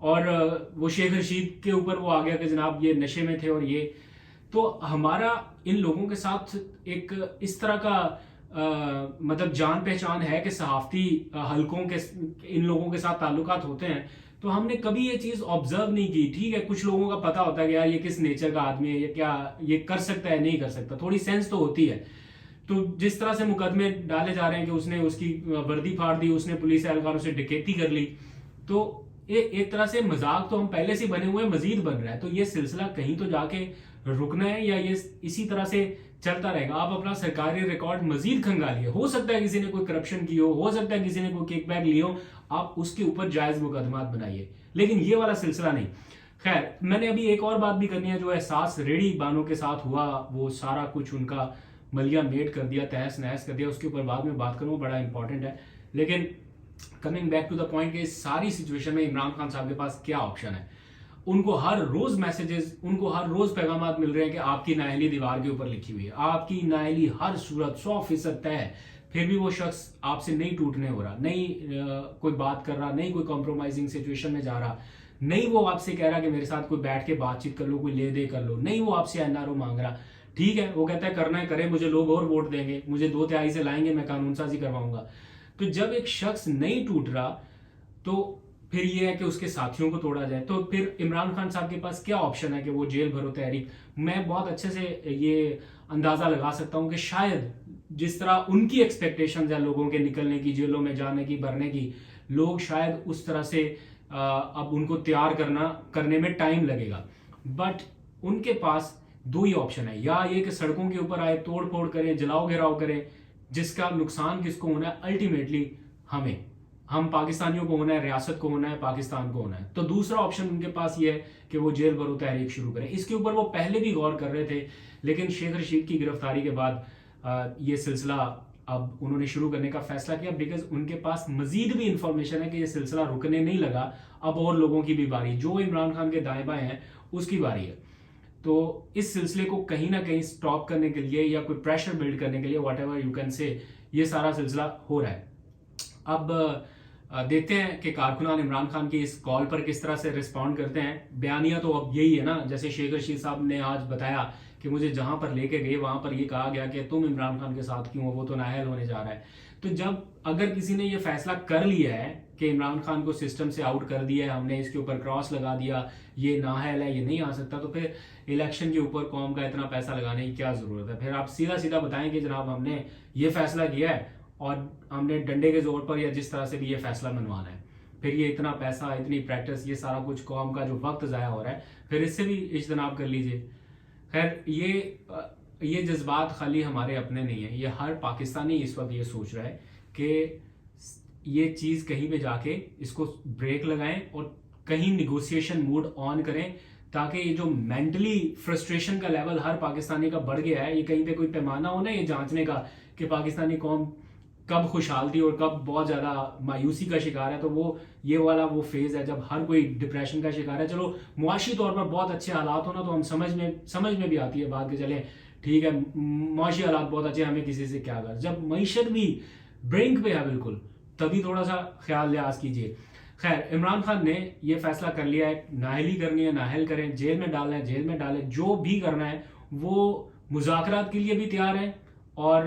اور وہ شیخ رشید کے اوپر وہ آ گیا کہ جناب یہ نشے میں تھے اور یہ. تو ہمارا ان لوگوں کے ساتھ ایک اس طرح کا مطلب جان پہچان ہے کہ صحافتی حلقوں کے ان لوگوں کے ساتھ تعلقات ہوتے ہیں, تو ہم نے کبھی یہ چیز آبزرو نہیں کی. ٹھیک ہے, کچھ لوگوں کا پتا ہوتا ہے کہ یار یہ کس نیچر کا آدمی ہے, یہ کیا یہ کر سکتا ہے نہیں کر سکتا, تھوڑی سینس تو ہوتی ہے. تو جس طرح سے مقدمے ڈالے جا رہے ہیں کہ اس نے اس کی وردی پھاڑ دی, اس نے پولیس اہلکاروں سے ڈکیتی کر لی, تو ایک طرح سے مذاق تو ہم پہلے سے بنے ہوئے مزید بن رہا ہے. تو یہ سلسلہ کہیں تو جا کے رکنا ہے یا یہ اسی طرح سے چلتا رہے گا؟ آپ اپنا سرکاری ریکارڈ مزید کھنگالیے, ہو سکتا ہے کسی نے کوئی کرپشن کی ہو سکتا ہے کسی نے کوئی کیک بیک لی ہو, آپ اس کے اوپر جائز مقدمات بنائیے, لیکن یہ والا سلسلہ نہیں. خیر, میں نے ابھی ایک اور بات بھی کرنی ہے. جو احساس ریڑھی بانوں کے ساتھ ہوا, وہ سارا کچھ ان کا ملیا میٹ کر دیا, تہس نہس کر دیا, اس کے اوپر بعد میں بات کروں, بڑا امپورٹنٹ ہے. لیکن coming back to the point کہ اس ساری سچویشن میں عمران خان صاحب کے پاس کیا آپشن ہے. ان کو ہر روز میسیجز, ان کو ہر روز پیغامات مل رہے ہیں کہ آپ کی نااہلی دیوار کے اوپر لکھی ہوئی ہے, آپ کی نااہلی ہر صورت 100% طے ہے. پھر بھی وہ شخص آپ سے نہیں ٹوٹنے ہو رہا, نہیں کوئی بات کر رہا, نہیں کوئی کمپرومائزنگ سچویشن میں جا رہا, نہیں وہ آپ سے کہہ رہا کہ میرے ساتھ کوئی بیٹھ کے بات چیت کر لو, کوئی لے دے کر لو, نہیں وہ آپ سے NRO مانگ رہا. ٹھیک ہے, وہ کہتا ہے کرنا ہے کرے, مجھے لوگ اور ووٹ دیں گے, مجھے 2/3 سے لائیں گے, میں قانون سازی کرواؤں گا. تو جب ایک شخص نہیں ٹوٹ رہا تو پھر یہ ہے کہ اس کے ساتھیوں کو توڑا جائے. تو پھر عمران خان صاحب کے پاس کیا آپشن ہے کہ وہ جیل بھرو تحریک. میں بہت اچھے سے یہ اندازہ لگا سکتا ہوں کہ شاید جس طرح ان کی ایکسپیکٹیشنز ہیں لوگوں کے نکلنے کی, جیلوں میں جانے کی, بھرنے کی, لوگ شاید اس طرح سے اب ان کو تیار کرنے میں ٹائم لگے گا. بٹ ان کے پاس 2 ہی آپشن ہے, یا یہ کہ سڑکوں کے اوپر آئے, توڑ پھوڑ کریں, جلاؤ گھراؤ کریں, جس کا نقصان کس کو ہونا ہے, الٹیمیٹلی ہم پاکستانیوں کو ہونا ہے, ریاست کو ہونا ہے, پاکستان کو ہونا ہے. تو دوسرا آپشن ان کے پاس یہ ہے کہ وہ جیل بھرو تحریک شروع کریں. اس کے اوپر وہ پہلے بھی غور کر رہے تھے, لیکن شیخ رشید کی گرفتاری کے بعد یہ سلسلہ اب انہوں نے شروع کرنے کا فیصلہ کیا, بیکاز ان کے پاس مزید بھی انفارمیشن ہے کہ یہ سلسلہ رکنے نہیں لگا, اب اور لوگوں کی بھی باری, جو عمران خان کے دائیں بائیں ہیں اس کی باری ہے. تو اس سلسلے کو کہیں نہ کہیں سٹاپ کرنے کے لیے یا کوئی پریشر بلڈ کرنے کے لیے, what ever you can say, یہ سارا سلسلہ ہو رہا ہے. اب دیکھتے ہیں کہ کارکنان عمران خان کی اس کال پر کس طرح سے رسپونڈ کرتے ہیں. بیانیہ تو اب یہی ہے نا, جیسے شیخ رشید صاحب نے آج بتایا کہ مجھے جہاں پر لے کے گئے وہاں پر یہ کہا گیا کہ تم عمران خان کے ساتھ کیوں ہو, وہ تو نااہل ہونے جا رہا ہے. تو جب اگر کسی نے یہ فیصلہ کر لیا ہے کہ عمران خان کو سسٹم سے آؤٹ کر دیا ہے, ہم نے اس کے اوپر کراس لگا دیا, یہ نااہل ہے, یہ نہیں آ سکتا, تو پھر الیکشن کے اوپر قوم کا اتنا پیسہ لگانے کی کیا ضرورت ہے. پھر آپ سیدھا سیدھا بتائیں کہ جناب ہم نے یہ فیصلہ کیا ہے اور ہم نے ڈنڈے کے زور پر یا جس طرح سے بھی یہ فیصلہ منوانا ہے. پھر یہ اتنا پیسہ, اتنی پریکٹس, یہ سارا کچھ قوم کا جو وقت ضائع ہو رہا ہے, پھر اس سے بھی اجتناب کر لیجئے. خیر, یہ جذبات خالی ہمارے اپنے نہیں ہیں, یہ ہر پاکستانی اس وقت یہ سوچ رہا ہے کہ یہ چیز کہیں پہ جا کے اس کو بریک لگائیں اور کہیں نیگوسیشن موڈ آن کریں, تاکہ یہ جو مینٹلی فرسٹریشن کا لیول ہر پاکستانی کا بڑھ گیا ہے, یہ کہیں پہ کوئی پیمانہ ہونا ہے یہ جانچنے کا کہ پاکستانی قوم کب خوشحال تھی اور کب بہت زیادہ مایوسی کا شکار ہے. تو وہ یہ والا وہ فیز ہے جب ہر کوئی ڈپریشن کا شکار ہے. چلو معاشی طور پر بہت اچھے حالات ہونا تو ہم سمجھ میں بھی آتی ہے بات کہ چلیں ٹھیک ہے, معاشی حالات بہت اچھے, ہمیں کسی سے کیا کر. جب معیشت بھی برنک پہ ہے بالکل, تبھی تھوڑا سا خیال لحاظ کیجیے. خیر, عمران خان نے یہ فیصلہ کر لیا ہے, نااہلی کرنی ہے نااہل کریں, جیل میں ڈالنا ہے جیل میں ڈالیں, جو بھی کرنا ہے. وہ مذاکرات کے لیے بھی تیار ہیں اور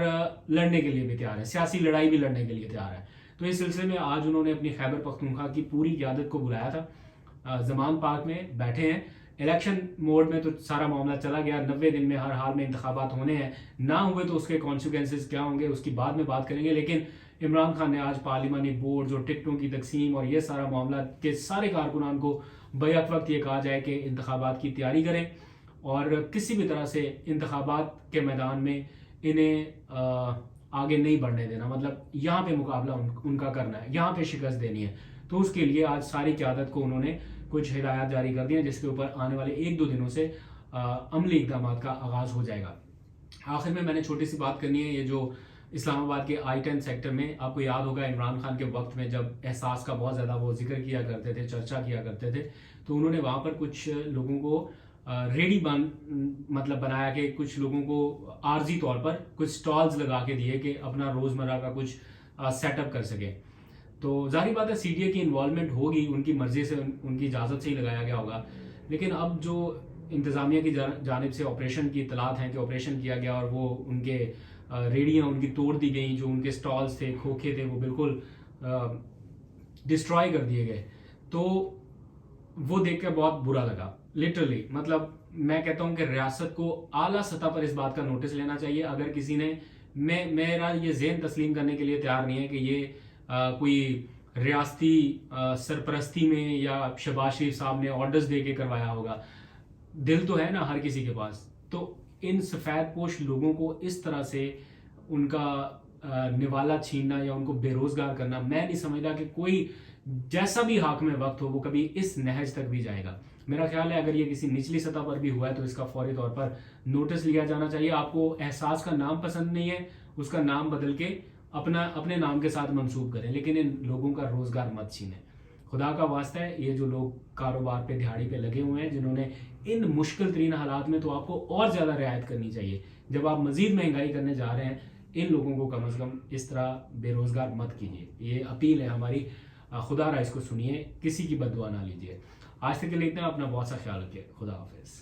لڑنے کے لیے بھی تیار ہے, سیاسی لڑائی بھی لڑنے کے لیے تیار ہے. تو اس سلسلے میں آج انہوں نے اپنی خیبر پختونخوا کی پوری قیادت کو بلایا تھا, زمان پارک میں بیٹھے ہیں. الیکشن موڈ میں تو سارا معاملہ چلا گیا, 90 دن میں ہر حال میں انتخابات ہونے ہیں, نہ ہوئے تو اس کے کانسیکوینسز کیا ہوں گے اس کی بعد میں بات کریں گے. لیکن عمران خان نے آج پارلیمانی بورڈز اور ٹکٹوں کی تقسیم اور یہ سارا معاملہ کے سارے کارکنان کو بیک وقت یہ کہا جائے کہ انتخابات کی تیاری کریں اور کسی بھی طرح سے انتخابات کے میدان میں انہیں آگے نہیں بڑھنے دینا, مطلب یہاں پہ مقابلہ ان کا کرنا ہے, یہاں پہ شکست دینی ہے. تو اس کے لیے آج ساری قیادت کو انہوں نے کچھ ہدایات جاری کر دی ہیں, جس کے اوپر آنے والے 1-2 دنوں سے عملی اقدامات کا آغاز ہو جائے گا. آخر میں نے چھوٹی سی بات کرنی ہے, یہ جو اسلام آباد کے I-10 سیکٹر میں, آپ کو یاد ہوگا عمران خان کے وقت میں جب احساس کا بہت زیادہ وہ ذکر کیا کرتے تھے, چرچا کیا کرتے تھے, تو انہوں نے وہاں پر کچھ لوگوں کو ریڈی مطلب بنایا کہ کچھ لوگوں کو عارضی طور پر کچھ سٹالز لگا کے دیے کہ اپنا روزمرہ کا کچھ سیٹ اپ کر سکے. تو ظاہری بات ہے سی ڈی اے کی انوالومنٹ ہوگی، ان کی مرضی سے، ان کی اجازت سے ہی لگایا گیا ہوگا، لیکن اب جو انتظامیہ کی جانب سے آپریشن کی اطلاعات ہیں کہ آپریشن کیا گیا اور وہ ان کے ریڑیاں ان کی توڑ دی گئیں، جو ان کے سٹالز تھے، کھوکھے تھے، وہ بالکل ڈسٹرائے کر دیے گئے، تو وہ دیکھ کر بہت برا لگا لٹرلی. مطلب میں کہتا ہوں کہ ریاست کو اعلیٰ سطح پر اس بات کا نوٹس لینا چاہیے. اگر کسی نے، میرا یہ ذہن تسلیم کرنے کے لیے تیار نہیں ہے کہ یہ کوئی ریاستی سرپرستی میں یا شہباز شریف صاحب نے آرڈرز دے کے کروایا ہوگا. دل تو ہے نا ہر کسی کے پاس، تو ان سفید پوش لوگوں کو اس طرح سے ان کا نوالا چھیننا یا ان کو بے روزگار کرنا، میں نہیں سمجھتا کہ کوئی جیسا بھی حاکم وقت ہو وہ کبھی اس نہج تک بھی جائے گا. میرا خیال ہے اگر یہ کسی نچلی سطح پر بھی ہوا ہے تو اس کا فوری طور پر نوٹس لیا جانا چاہیے. آپ کو احساس کا نام پسند نہیں ہے، اس کا نام بدل کے اپنے نام کے ساتھ منسوب کریں، لیکن ان لوگوں کا روزگار مت چھینیں. خدا کا واسطہ ہے، یہ جو لوگ کاروبار پہ دہاڑی پہ لگے ہوئے ہیں جنہوں نے ان مشکل ترین حالات میں، تو آپ کو اور زیادہ رعایت کرنی چاہیے. جب آپ مزید مہنگائی کرنے جا رہے ہیں، ان لوگوں کو کم از کم اس طرح بے روزگار مت کیجیے. یہ اپیل ہے ہماری، خدا را اس کو سنیے، کسی کی بد دعا نہ لیجیے. آج تک کے لیے اتنا، اپنا بہت سا خیال رکھیے. خدا حافظ.